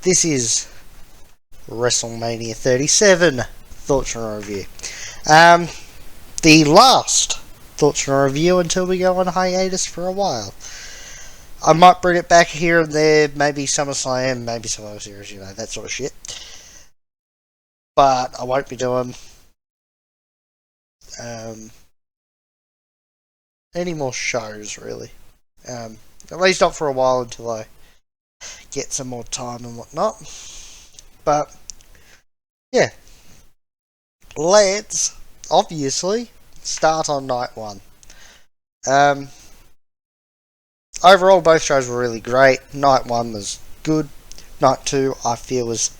This is WrestleMania 37 Thoughts and Review. The last Thoughts and Review until we go on hiatus for a while. I might bring it back here and there, maybe SummerSlam, maybe some other series, that sort of shit. But I won't be doing any more shows, really. At least not for a while until I get some more time and whatnot. But, yeah. Let's, obviously, start on night one. Overall, both shows were really great. Night one was good. Night two, I feel, was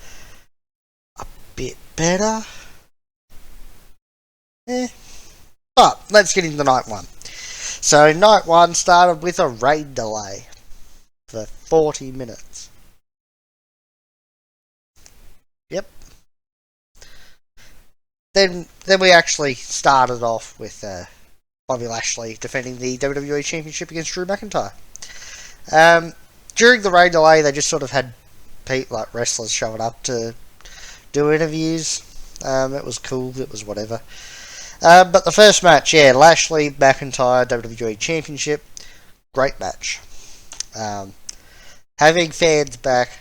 a bit better. But, let's get into night one. So, night one started with a raid delay for 40 minutes. Yep. Then we actually started off with Bobby Lashley defending the WWE Championship against Drew McIntyre. During the raid delay, they just sort of had wrestlers showing up to do interviews. It was cool, it was whatever. But the first match, Lashley, McIntyre, WWE Championship, great match. Having fans back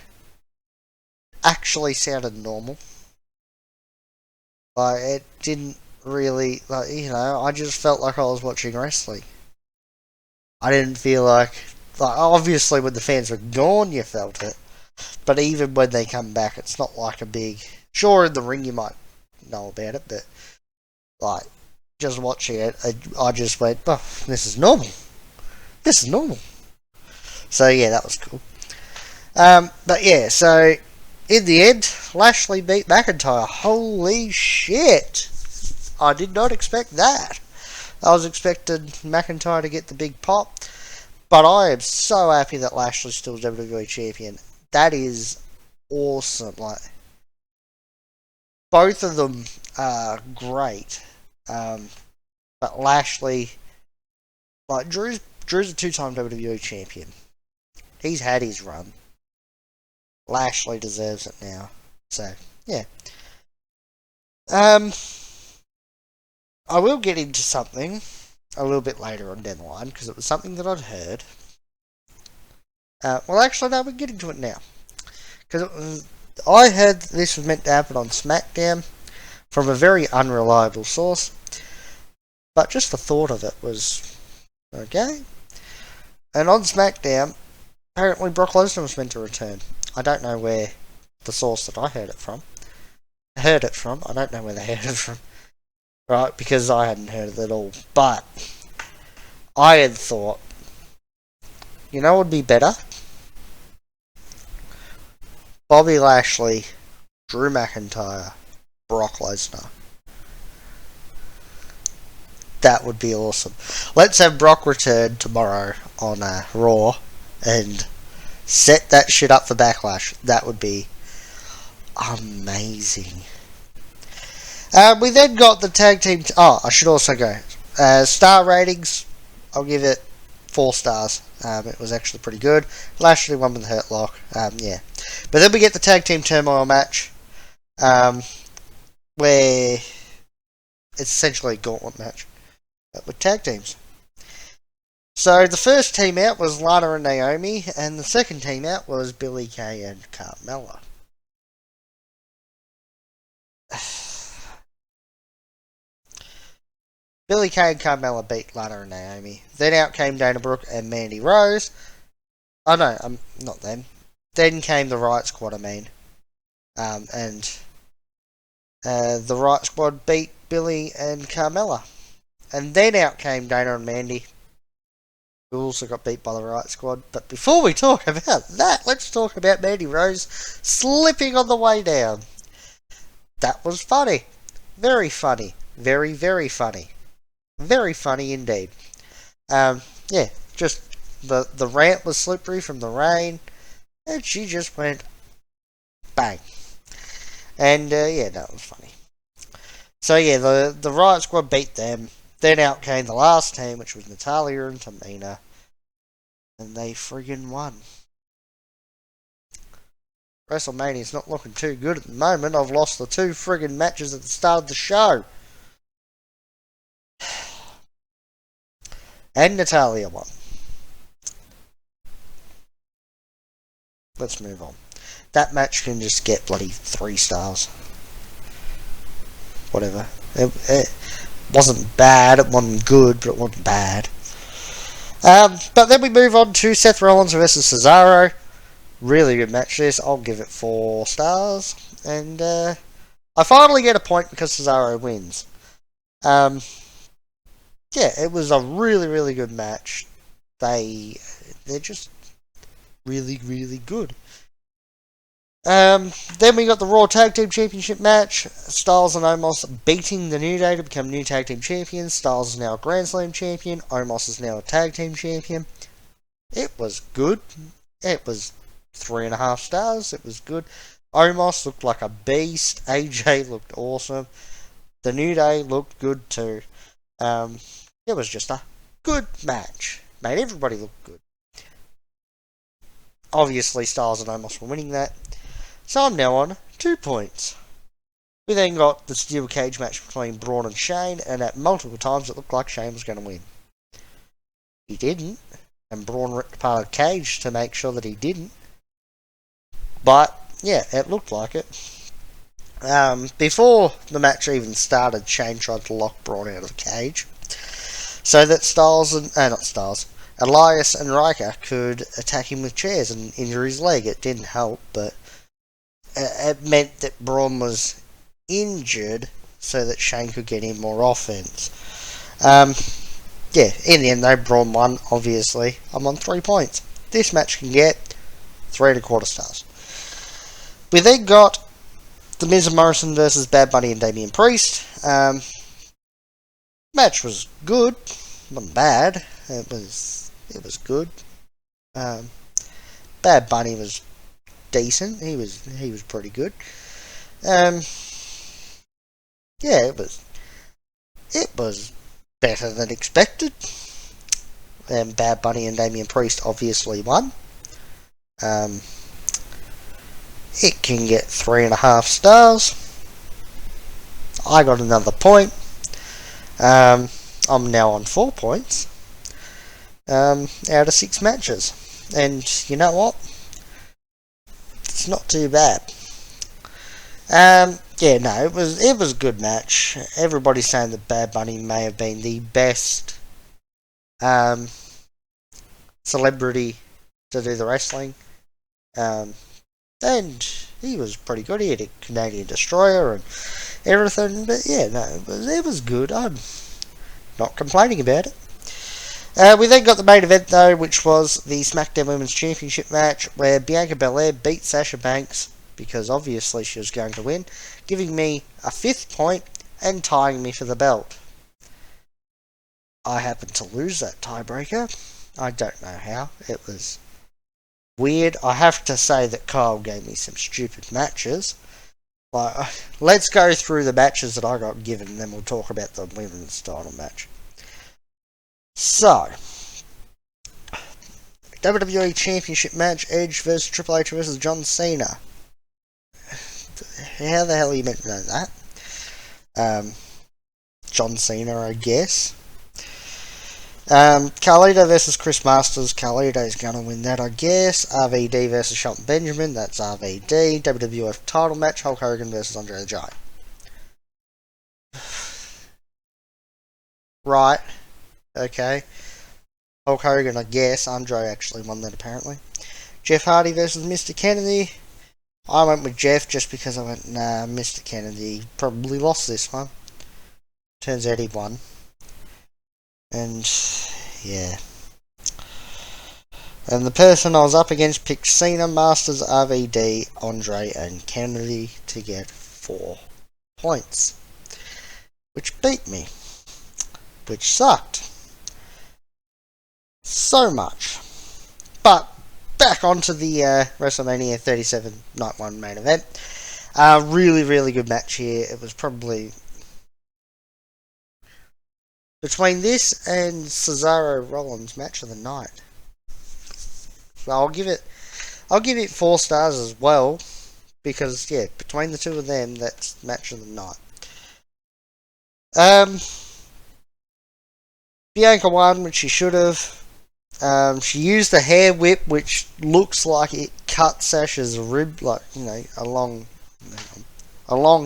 actually sounded normal. It didn't really, I just felt like I was watching wrestling. I didn't feel like obviously when the fans were gone you felt it, but even when they come back it's not like a big, sure in the ring you might know about it, but just watching it, I just went, oh, this is normal. So yeah, that was cool. But yeah, so in the end, Lashley beat McIntyre. Holy shit! I did not expect that. I was expecting McIntyre to get the big pop, but I am so happy that Lashley's still WWE Champion. That is awesome. Both of them are great. But Lashley, Drew's a two-time WWE Champion. He's had his run. Lashley deserves it now. So, yeah. I will get into something a little bit later on down the line, because it was something that I'd heard. Well, actually, no, we're getting to it now. Because I heard this was meant to happen on SmackDown from a very unreliable source. But just the thought of it was, okay. And on SmackDown, apparently Brock Lesnar was meant to return. I don't know where the source that I heard it from. I don't know where they heard it from. Right, because I hadn't heard it at all. But I had thought, what would be better? Bobby Lashley, Drew McIntyre, Brock Lesnar. That would be awesome. Let's have Brock return tomorrow on Raw and set that shit up for Backlash. That would be amazing. We then got the tag team... I should also go. Star ratings, I'll give it 4 stars. It was actually pretty good. Lashley won with the Hurt Lock. Yeah. But then we get the tag team Turmoil match, where it's essentially a gauntlet match, but with tag teams. So the first team out was Lana and Naomi, and the second team out was Billie Kay and Carmella. Billie Kay and Carmella beat Lana and Naomi. Then out came Dana Brooke and Mandy Rose. Oh no, not them. Then came the Riot Squad, and the Riot Squad beat Billie and Carmella. And then out came Dana and Mandy, who also got beat by the Riot Squad. But before we talk about that, let's talk about Mandy Rose slipping on the way down. That was funny. Very funny. Very, very funny. Very funny indeed. Yeah, just the ramp was slippery from the rain, and she just went bang. And yeah, that was funny. So yeah, the Riot Squad beat them. Then out came the last team, which was Natalya and Tamina, and they friggin' won. WrestleMania's not looking too good at the moment. I've lost the 2 friggin' matches at the start of the show. And Natalia won. Let's move on. That match can just get bloody 3 stars. Whatever. It wasn't bad, it wasn't good, but it wasn't bad. But then we move on to Seth Rollins versus Cesaro. Really good match this. I'll give it 4 stars. And I finally get a point because Cesaro wins. Yeah, it was a really, really good match. They're just really, really good. Then we got the Raw Tag Team Championship match. Styles and Omos beating the New Day to become new Tag Team Champions. Styles is now a Grand Slam Champion. Omos is now a Tag Team Champion. It was good. It was 3.5 stars. It was good. Omos looked like a beast. AJ looked awesome. The New Day looked good too. It was just a good match. Made everybody look good. Obviously, Styles and Omos were winning that. So I'm now on 2 points. We then got the steel cage match between Braun and Shane, and at multiple times it looked like Shane was going to win. He didn't, and Braun ripped apart the cage to make sure that he didn't. But, yeah, it looked like it. Before the match even started, Shane tried to lock Braun out of the cage, so that Elias and Riker could attack him with chairs and injure his leg. It didn't help, but it meant that Braun was injured so that Shane could get in more offense. Yeah, in the end though, Braun won, obviously. I'm on 3 points. This match can get 3.25 stars. We then got The Miz and Morrison versus Bad Bunny and Damian Priest. Match was good. Wasn't bad. It was good. Bad Bunny was decent. He was pretty good. Yeah, it was better than expected. And Bad Bunny and Damian Priest obviously won. It can get 3.5 stars. I got another point. I'm now on 4 points. Out of 6 matches. And you know what? It's not too bad. Yeah, no, it was a good match. Everybody's saying that Bad Bunny may have been the best celebrity to do the wrestling. And he was pretty good. He had a Canadian Destroyer and everything. But yeah, no, it was good. I'm not complaining about it. We then got the main event though, which was the SmackDown Women's Championship match, where Bianca Belair beat Sasha Banks, because obviously she was going to win, giving me a 5th point and tying me for the belt. I happened to lose that tiebreaker. I don't know how. It was weird. I have to say that Kyle gave me some stupid matches. Let's go through the matches that I got given, and then we'll talk about the women's title match. So, WWE Championship match, Edge versus Triple H versus John Cena. How the hell are you meant to know that? John Cena, I guess. Carlito versus Chris Masters. Carlito's gonna win that, I guess. RVD versus Shelton Benjamin. That's RVD. WWF title match, Hulk Hogan versus Andre the Giant. Right. Okay. Hulk Hogan, I guess. Andre actually won that, apparently. Jeff Hardy versus Mr. Kennedy. I went with Jeff just because I went, nah, Mr. Kennedy probably lost this one. Turns out he won. And, yeah. And the person I was up against picked Cena, Masters, RVD, Andre, and Kennedy to get 4 points. Which beat me. Which sucked. So much. But back onto the WrestleMania 37 Night 1 main event. Really, really good match here. It was probably between this and Cesaro Rollins match of the night. So I'll give it 4 stars as well. because yeah, between the two of them, that's match of the night. Bianca won, which she should have. She used the hair whip, which looks like it cut Sasha's rib, like, along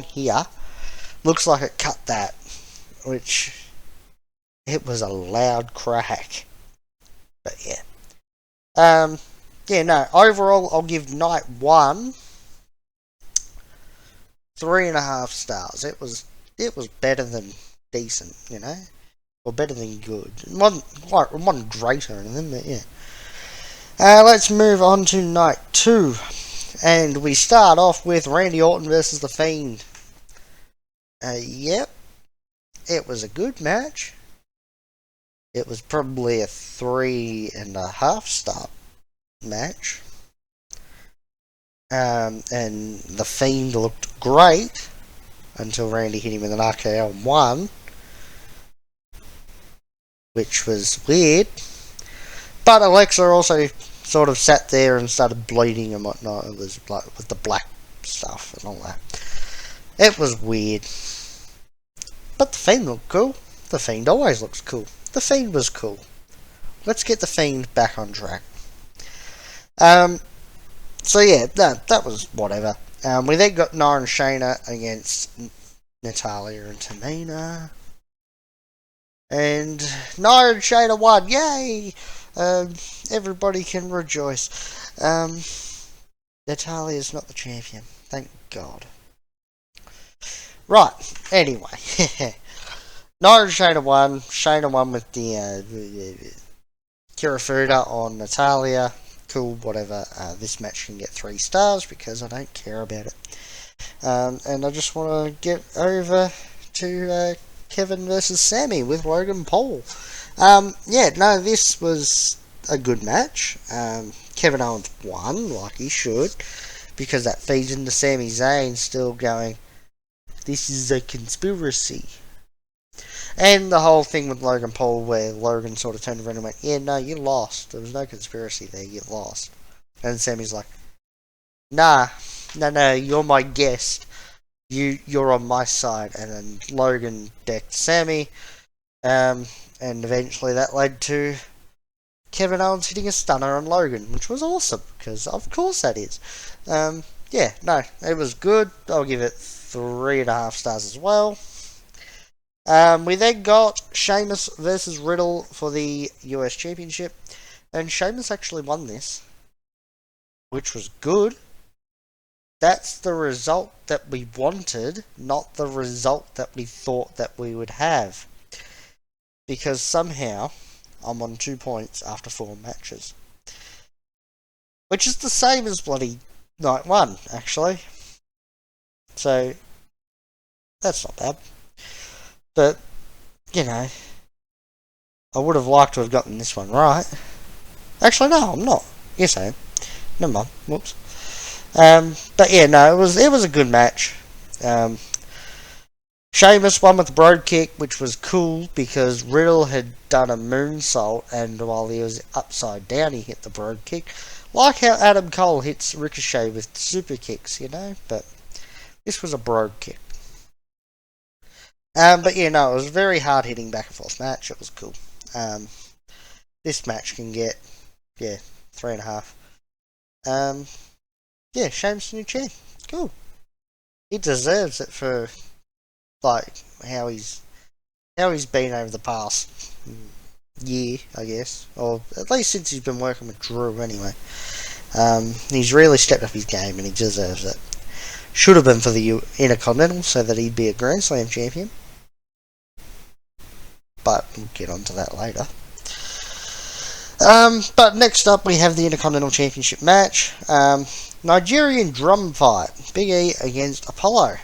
here. Looks like it cut that, which it was a loud crack. But yeah. Overall, I'll give night 1 3.5 stars. It was better than decent, or better than good. It wasn't great or anything, but yeah. Let's move on to night 2, and we start off with Randy Orton versus the Fiend. Yep, it was a good match. It was probably a 3.5 star match. And the Fiend looked great until Randy hit him with an RKO and won, which was weird. But Alexa also sort of sat there and started bleeding and whatnot. It was like with the black stuff and all that. It was weird. But the Fiend looked cool. The Fiend always looks cool. The Fiend was cool. Let's get the Fiend back on track. So yeah, that was whatever. We then got Nia and Shayna against Natalya and Tamina. And Nia and Shayna won. Yay! Everybody can rejoice. Natalya's not the champion. Thank God. Right, anyway. Nia and Shayna won. Shayna won with the Kirifuda on Natalya. Cool, whatever. This match can get 3 stars because I don't care about it. And I just want to get over to Kevin versus Sammy with Logan Paul. This was a good match. Kevin Owens won, like he should, because that feeds into Sami Zayn still going, this is a conspiracy. And the whole thing with Logan Paul, where Logan sort of turned around and went, yeah, no, you lost. There was no conspiracy there, you lost. And Sammy's like, no, you're my guest. You're on my side. And then Logan decked Sammy. And eventually that led to Kevin Owens hitting a stunner on Logan, which was awesome, because of course that is. It was good. I'll give it 3.5 stars as well. We then got Sheamus versus Riddle for the US Championship, and Sheamus actually won this, which was good. That's the result that we wanted, not the result that we thought that we would have. Because somehow, I'm on 2 points after 4 matches. Which is the same as bloody night 1, actually. So, that's not bad. But, I would have liked to have gotten this one right. Actually, no, I'm not. Yes, I am. Never mind. Whoops. It was a good match. Sheamus won with the Brogue Kick, which was cool because Riddle had done a moonsault, and while he was upside down, he hit the Brogue Kick. Like how Adam Cole hits Ricochet with super kicks, But this was a Brogue Kick. It was a very hard hitting back and forth match. It was cool. This match can get 3.5. Sheamus new champ. Cool. He deserves it for how he's been over the past year, I guess, or at least since he's been working with Drew. Anyway, he's really stepped up his game, and he deserves it. Should have been for the Intercontinental, so that he'd be a Grand Slam champion. But we'll get onto that later. But next up we have the Intercontinental Championship match. Nigerian drum fight. Big E against Apollo.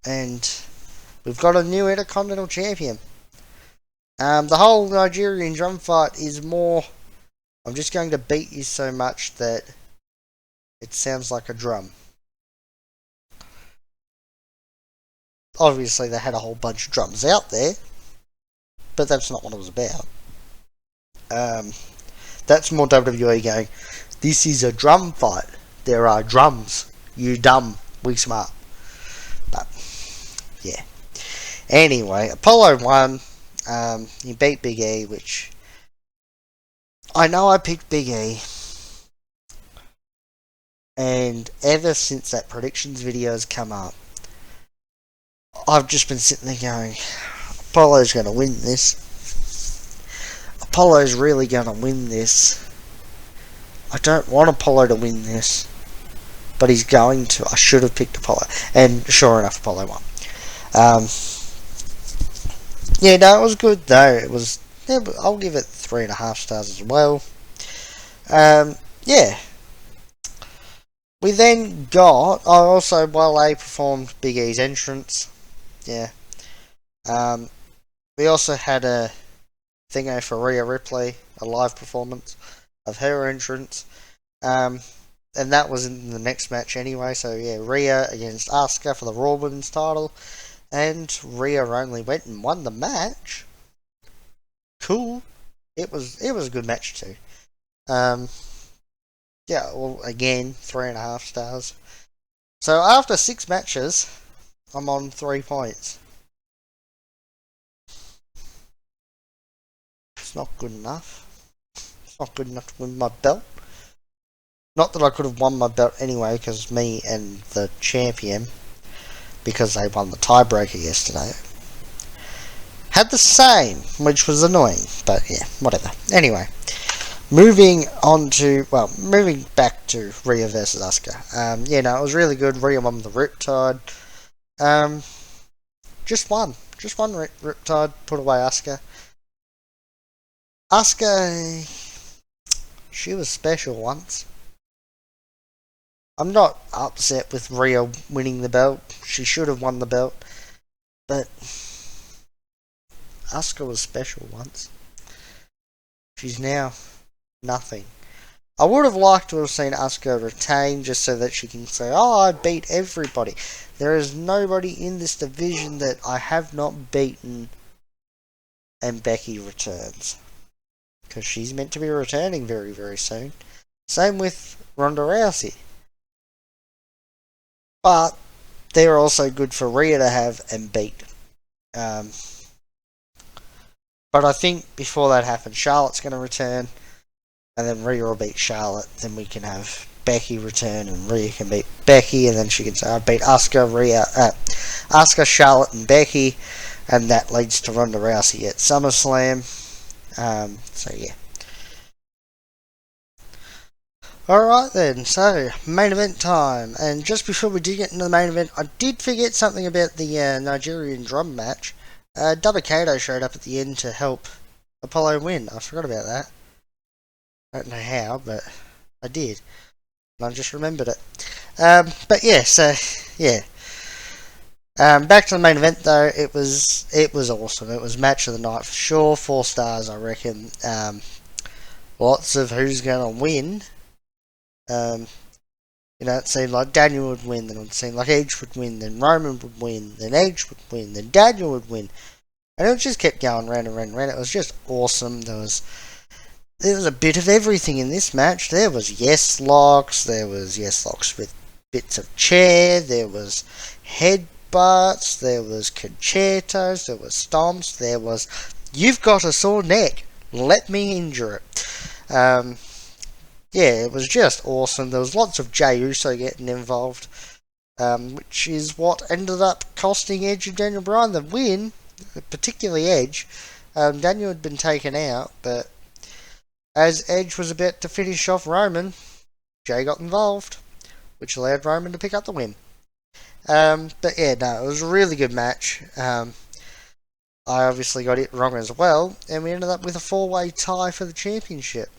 And we've got a new Intercontinental Champion. The whole Nigerian drum fight is more, I'm just going to beat you so much that it sounds like a drum. Obviously they had a whole bunch of drums out there, but that's not what it was about. That's more WWE going, this is a drum fight. There are drums. You dumb. We smart. But, yeah. Anyway, Apollo won. He beat Big E, which... I know I picked Big E. And ever since that predictions video has come up, I've just been sitting there going, Apollo's going to win this. Apollo's really going to win this. I don't want Apollo to win this, but he's going to. I should have picked Apollo. And sure enough, Apollo won. Yeah, no, it was good though. It was. Yeah, I'll give it 3.5 stars as well. Yeah. We then got. Also, while they performed Big E's entrance. Yeah. We also had a thingo for Rhea Ripley, a live performance of her entrance. And that was in the next match anyway. So yeah, Rhea against Asuka for the Raw Women's title. And Rhea only went and won the match. Cool. It was a good match too. Yeah, well, again, 3.5 stars. So after 6 matches, I'm on 3 points. It's not good enough. It's not good enough to win my belt. Not that I could have won my belt anyway, because me and the champion, because they won the tiebreaker yesterday, had the same, which was annoying. But yeah, whatever. Anyway, moving back to Rhea versus Asuka. Yeah, no, it was really good. Rhea won the Riptide. Just one Riptide, put away Asuka. Asuka, she was special once. I'm not upset with Rhea winning the belt. She should have won the belt. But Asuka was special once. She's now nothing. I would have liked to have seen Asuka retain just so that she can say, oh, I beat everybody. There is nobody in this division that I have not beaten. And Becky returns. Because she's meant to be returning very, very soon. Same with Ronda Rousey. But they're also good for Rhea to have and beat. But I think before that happens, Charlotte's going to return. And then Rhea will beat Charlotte. Then we can have Becky return and Rhea can beat Becky. And then she can say, I beat Asuka, Charlotte and Becky. And that leads to Ronda Rousey at SummerSlam. So yeah. Alright then, so main event time. And just before we did get into the main event, I did forget something about the Nigerian drum match. Dabba-Kato showed up at the end to help Apollo win. I forgot about that. I don't know how, but I did. And I just remembered it. But yeah, so yeah. Back to the main event though, it was awesome. It was match of the night for sure. 4 stars, I reckon. Lots of who's gonna win. It seemed like Daniel would win, then it seemed like Edge would win, then Roman would win, then Edge would win, then Daniel would win. And it just kept going round and round and round. It was just awesome. There was a bit of everything in this match. There was yes locks, with bits of chair, there was headbutts, there was concertos, there was stomps, there was you've got a sore neck, let me injure it. Yeah, it was just awesome. There was lots of Jey Uso getting involved, which is what ended up costing Edge and Daniel Bryan the win, particularly Edge. Daniel had been taken out, but as Edge was about to finish off Roman, Jey got involved, which allowed Roman to pick up the win. But yeah, no, it was a really good match. I obviously got it wrong as well, and we ended up with a 4-way tie for the championship.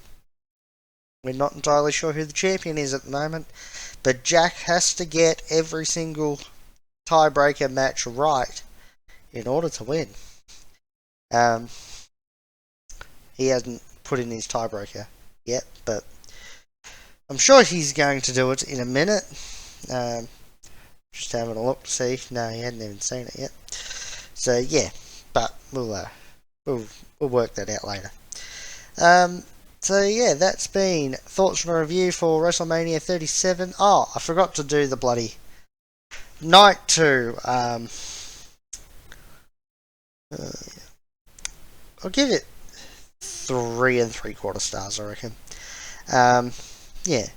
We're not entirely sure who the champion is at the moment, but Jack has to get every single tiebreaker match right in order to win. He hasn't put in his tiebreaker yet, but I'm sure he's going to do it in a minute. Just having a look to see. No, he hadn't even seen it yet. So yeah, but we'll work that out later. So yeah, that's been thoughts and review for WrestleMania 37. Oh, I forgot to do the bloody night 2. I'll give it 3 3/4 stars, I reckon. Yeah,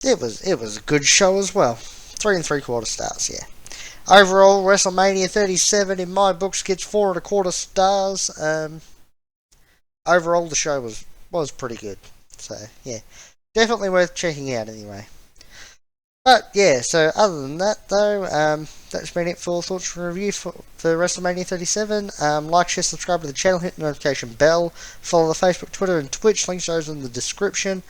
it was a good show as well. 3 3/4 stars, yeah. Overall, WrestleMania 37 in my books gets 4 1/4 stars. Overall, the show was pretty good. So yeah, definitely worth checking out anyway. But yeah, so other than that though, that's been it for thoughts and review for WrestleMania 37. Like, share, subscribe to the channel, hit the notification bell, follow the Facebook, Twitter, and Twitch. Links are in the description.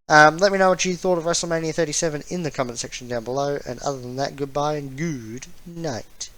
Let me know what you thought of WrestleMania 37 in the comment section down below. And other than that, goodbye and good night.